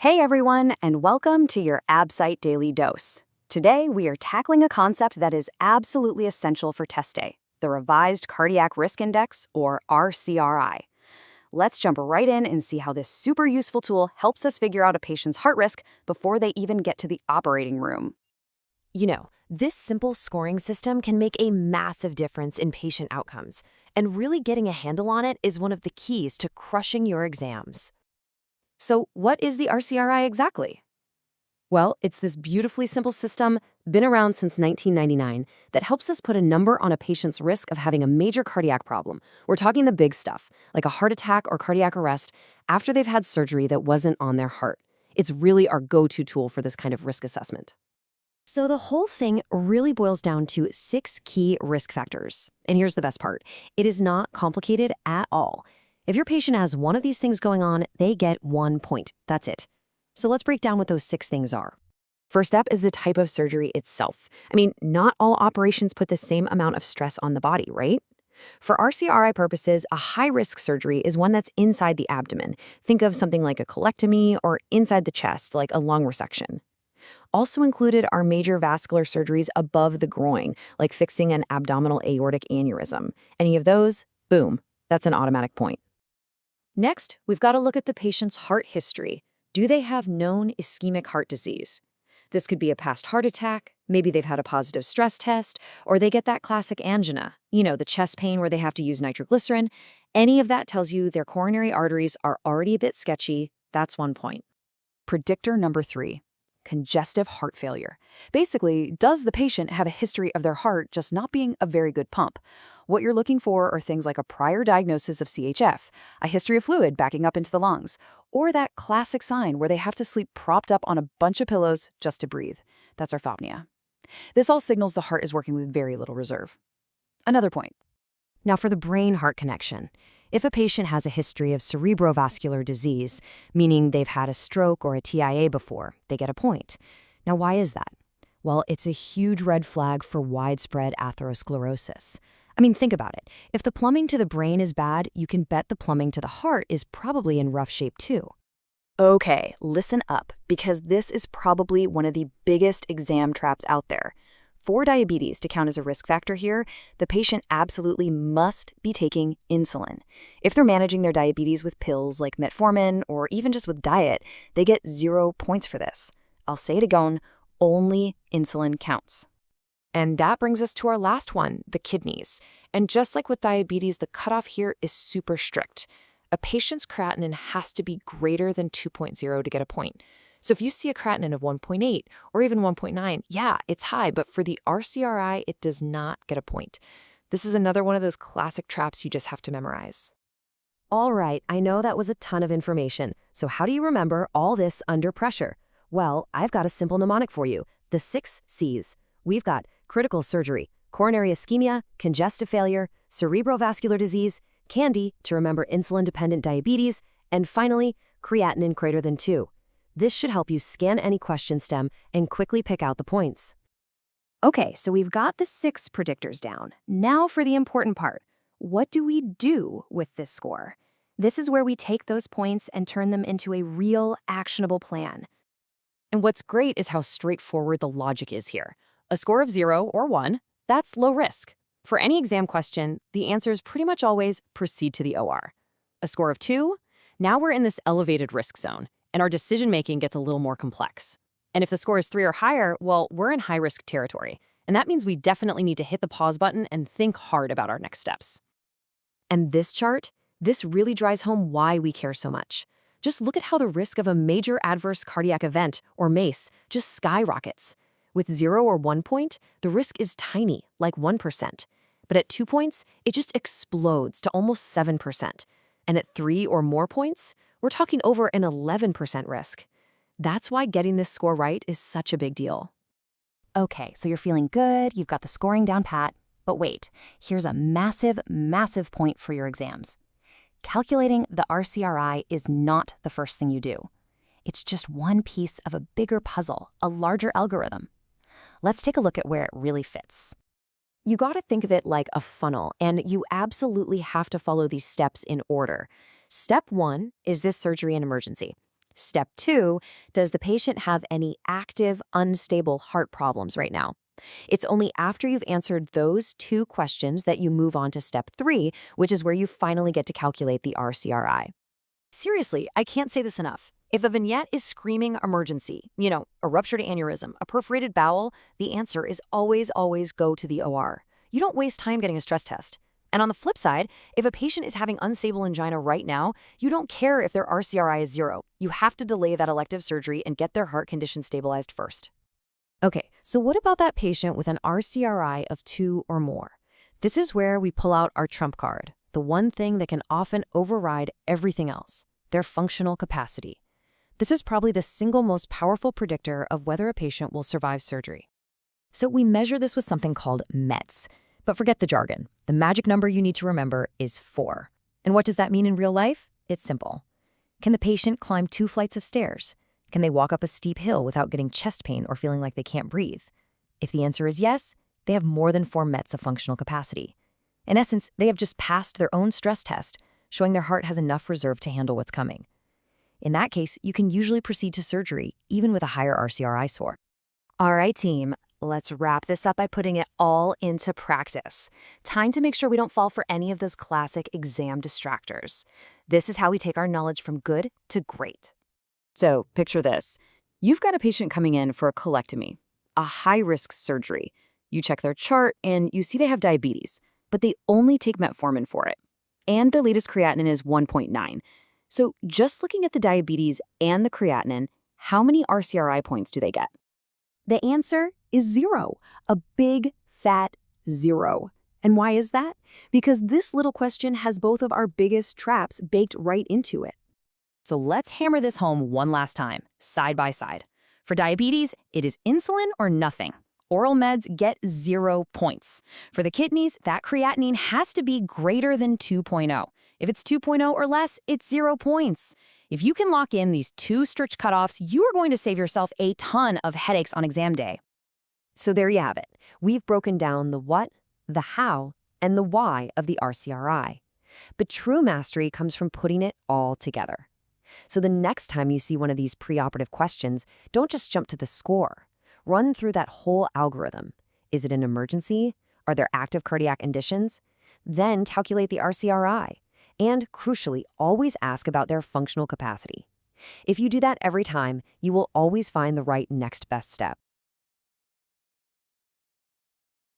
Hey everyone, and welcome to your ABSITE Daily Dose. Today, we are tackling a concept that is absolutely essential for test day, the Revised Cardiac Risk Index, or RCRI. Let's jump right in and see how this super useful tool helps us figure out a patient's heart risk before they even get to the operating room. This simple scoring system can make a massive difference in patient outcomes, and really getting a handle on it is one of the keys to crushing your exams. So, what is the RCRI exactly? Well, it's this beautifully simple system, been around since 1999, that helps us put a number on a patient's risk of having a major cardiac problem. We're talking the big stuff, like a heart attack or cardiac arrest, after they've had surgery that wasn't on their heart. It's really our go-to tool for this kind of risk assessment. So the whole thing really boils down to 6 key risk factors. And here's the best part. It is not complicated at all. If your patient has one of these things going on, they get 1 point. That's it. So let's break down what those 6 things are. First up is the type of surgery itself. Not all operations put the same amount of stress on the body, right? For RCRI purposes, a high-risk surgery is one that's inside the abdomen. Think of something like a colectomy or inside the chest, like a lung resection. Also included are major vascular surgeries above the groin, like fixing an abdominal aortic aneurysm. Any of those, boom, that's an automatic point. Next, we've got to look at the patient's heart history. Do they have known ischemic heart disease? This could be a past heart attack, maybe they've had a positive stress test, or they get that classic angina, the chest pain where they have to use nitroglycerin. Any of that tells you their coronary arteries are already a bit sketchy. That's 1 point. Predictor number 3. Congestive heart failure. Basically, does the patient have a history of their heart just not being a very good pump? What you're looking for are things like a prior diagnosis of CHF, a history of fluid backing up into the lungs, or that classic sign where they have to sleep propped up on a bunch of pillows just to breathe. That's orthopnea. This all signals the heart is working with very little reserve. Another point. Now for the brain-heart connection. If a patient has a history of cerebrovascular disease, meaning they've had a stroke or a TIA before, they get a point. Now why is that? Well, it's a huge red flag for widespread atherosclerosis. Think about it. If the plumbing to the brain is bad, you can bet the plumbing to the heart is probably in rough shape too. Okay, listen up, because this is probably one of the biggest exam traps out there. For diabetes to count as a risk factor here, the patient absolutely must be taking insulin. If they're managing their diabetes with pills like metformin or even just with diet, they get 0 points for this. I'll say it again, only insulin counts. And that brings us to our last one, the kidneys. And just like with diabetes, the cutoff here is super strict. A patient's creatinine has to be greater than 2.0 to get a point. So if you see a creatinine of 1.8 or even 1.9, yeah, it's high, but for the RCRI, it does not get a point. This is another one of those classic traps you just have to memorize. All right, I know that was a ton of information. So how do you remember all this under pressure? Well, I've got a simple mnemonic for you, the 6 C's. We've got critical surgery, coronary ischemia, congestive failure, cerebrovascular disease, CANDI to remember insulin-dependent diabetes, and finally, creatinine greater than 2. This should help you scan any question stem and quickly pick out the points. Okay, so we've got the 6 predictors down. Now for the important part. What do we do with this score? This is where we take those points and turn them into a real, actionable plan. And what's great is how straightforward the logic is here. A score of 0 or 1, that's low risk. For any exam question, the answer is pretty much always proceed to the OR. A score of 2, now we're in this elevated risk zone, and our decision-making gets a little more complex. And if the score is 3 or higher, well, we're in high-risk territory. And that means we definitely need to hit the pause button and think hard about our next steps. And this chart, this really drives home why we care so much. Just look at how the risk of a major adverse cardiac event, or MACE, just skyrockets. With 0 or 1 point, the risk is tiny, like 1%. But at 2 points, it just explodes to almost 7%. And at 3 or more points, we're talking over an 11% risk. That's why getting this score right is such a big deal. Okay, so you're feeling good, you've got the scoring down pat, but wait, here's a massive, massive point for your exams. Calculating the RCRI is not the first thing you do. It's just one piece of a bigger puzzle, a larger algorithm. Let's take a look at where it really fits. You gotta think of it like a funnel, and you absolutely have to follow these steps in order. Step 1 is this surgery and emergency. Step 2, does the patient have any active, unstable heart problems right now? It's only after you've answered those 2 questions that you move on to step 3, which is where you finally get to calculate the RCRI. Seriously, I can't say this enough. If a vignette is screaming emergency, a ruptured aneurysm, a perforated bowel, the answer is always go to the OR. You don't waste time getting a stress test. And on the flip side, if a patient is having unstable angina right now, you don't care if their RCRI is 0. You have to delay that elective surgery and get their heart condition stabilized first. Okay, so what about that patient with an RCRI of 2 or more? This is where we pull out our trump card, the one thing that can often override everything else, their functional capacity. This is probably the single most powerful predictor of whether a patient will survive surgery. So we measure this with something called METs. But forget the jargon. The magic number you need to remember is 4. And what does that mean in real life? It's simple. Can the patient climb 2 flights of stairs? Can they walk up a steep hill without getting chest pain or feeling like they can't breathe? If the answer is yes, they have more than 4 METs of functional capacity. In essence, they have just passed their own stress test, showing their heart has enough reserve to handle what's coming. In that case, you can usually proceed to surgery, even with a higher RCRI score. All right, team. Let's wrap this up by putting it all into practice. Time to make sure we don't fall for any of those classic exam distractors. This is how we take our knowledge from good to great. So, picture this. You've got a patient coming in for a colectomy, a high-risk surgery. You check their chart and you see they have diabetes, but they only take metformin for it. And their latest creatinine is 1.9. So, just looking at the diabetes and the creatinine, how many RCRI points do they get? The answer is 0, a big, fat 0. And why is that? Because this little question has both of our biggest traps baked right into it. So let's hammer this home one last time, side by side. For diabetes, it is insulin or nothing. Oral meds get 0 points. For the kidneys, that creatinine has to be greater than 2.0. If it's 2.0 or less, it's 0 points. If you can lock in these 2 strict cutoffs, you are going to save yourself a ton of headaches on exam day. So there you have it. We've broken down the what, the how, and the why of the RCRI. But true mastery comes from putting it all together. So the next time you see one of these preoperative questions, don't just jump to the score. Run through that whole algorithm. Is it an emergency? Are there active cardiac conditions? Then calculate the RCRI. And, crucially, always ask about their functional capacity. If you do that every time, you will always find the right next best step.